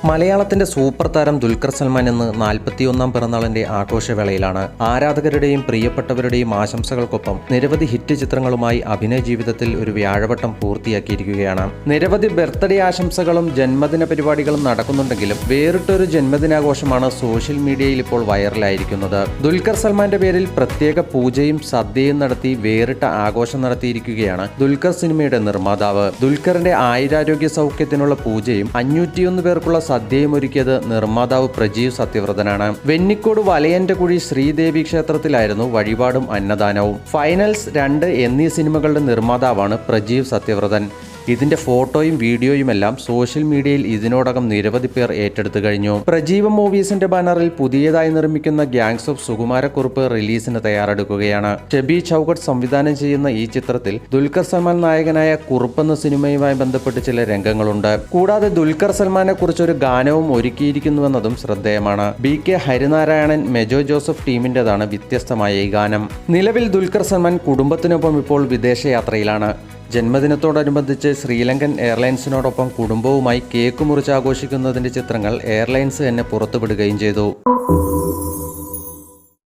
മലയാളത്തിന്റെ സൂപ്പർ താരം ദുൽഖർ സൽമാൻ ഇന്ന് 41ാം പിറന്നാളിന്റെ ആഘോഷവേളയിലാണ്. ആരാധകരുടെയും പ്രിയപ്പെട്ടവരുടെയും ആശംസകൾക്കൊപ്പം നിരവധി ഹിറ്റ് ചിത്രങ്ങളുമായി അഭിനയ ജീവിതത്തിൽ ഒരു വ്യാഴവട്ടം പൂർത്തിയാക്കിയിരിക്കുകയാണ്. നിരവധി ബർത്ത്ഡേ ആശംസകളും ജന്മദിന പരിപാടികളും നടക്കുന്നുണ്ടെങ്കിലും വേറിട്ടൊരു ജന്മദിനാഘോഷമാണ് സോഷ്യൽ മീഡിയയിൽ ഇപ്പോൾ വൈറലായിരിക്കുന്നത്. ദുൽഖർ സൽമാന്റെ പേരിൽ പ്രത്യേക പൂജയും സദ്യയും നടത്തി വേറിട്ട ആഘോഷം നടത്തിയിരിക്കുകയാണ് ദുൽഖർ സിനിമയുടെ നിർമ്മാതാവ്. ദുൽഖറിന്റെ ആയുരാരോഗ്യ സൗഖ്യത്തിനുള്ള പൂജയും 501 പേർക്കുള്ള സദ്യയും ഒരുക്കിയത് നിർമ്മാതാവ് പ്രജീവ് സത്യവ്രതനാണ്. വെന്നിക്കോട് വലയന്റെകുഴി ശ്രീദേവി ക്ഷേത്രത്തിലായിരുന്നു വഴിപാടും അന്നദാനവും. ഫൈനൽസ് 2 എന്നീ സിനിമകളുടെ നിർമ്മാതാവാണ് പ്രജീവ് സത്യവ്രതൻ. ഇതിന്റെ ഫോട്ടോയും വീഡിയോയുമെല്ലാം സോഷ്യൽ മീഡിയയിൽ ഇതിനോടകം നിരവധി പേർ ഏറ്റെടുത്തു കഴിഞ്ഞു. പ്രജീവ മൂവീസിന്റെ ബാനറിൽ പുതിയതായി നിർമ്മിക്കുന്ന ഗ്യാങ്സ് ഓഫ് സുകുമാരക്കുറുപ്പ് റിലീസിന് തയ്യാറെടുക്കുകയാണ്. ഷെബി ചൌഘട്ട് സംവിധാനം ചെയ്യുന്ന ഈ ചിത്രത്തിൽ ദുൽഖർ സൽമാൻ നായകനായ കുറുപ്പ് എന്ന സിനിമയുമായി ബന്ധപ്പെട്ട് ചില രംഗങ്ങളുണ്ട്. കൂടാതെ ദുൽഖർ സൽമാനെ കുറിച്ചൊരു ഗാനവും ഒരുക്കിയിരിക്കുന്നുവെന്നതും ശ്രദ്ധേയമാണ്. BK ഹരിനാരായണൻ, മെജോ ജോസഫ് ടീമിന്റേതാണ് വ്യത്യസ്തമായ ഈ ഗാനം. നിലവിൽ ദുൽഖർ സൽമാൻ കുടുംബത്തിനൊപ്പം ഇപ്പോൾ വിദേശയാത്രയിലാണ്. ജന്മദിനത്തോടനുബന്ധിച്ച് ശ്രീലങ്കൻ എയർലൈൻസിനോടൊപ്പം കുടുംബവുമായി കേക്ക് മുറിച്ച് ആഘോഷിക്കുന്നതിന്റെ ചിത്രങ്ങൾ എയർലൈൻസ് തന്നെ പുറത്തുവിടുകയും ചെയ്തു.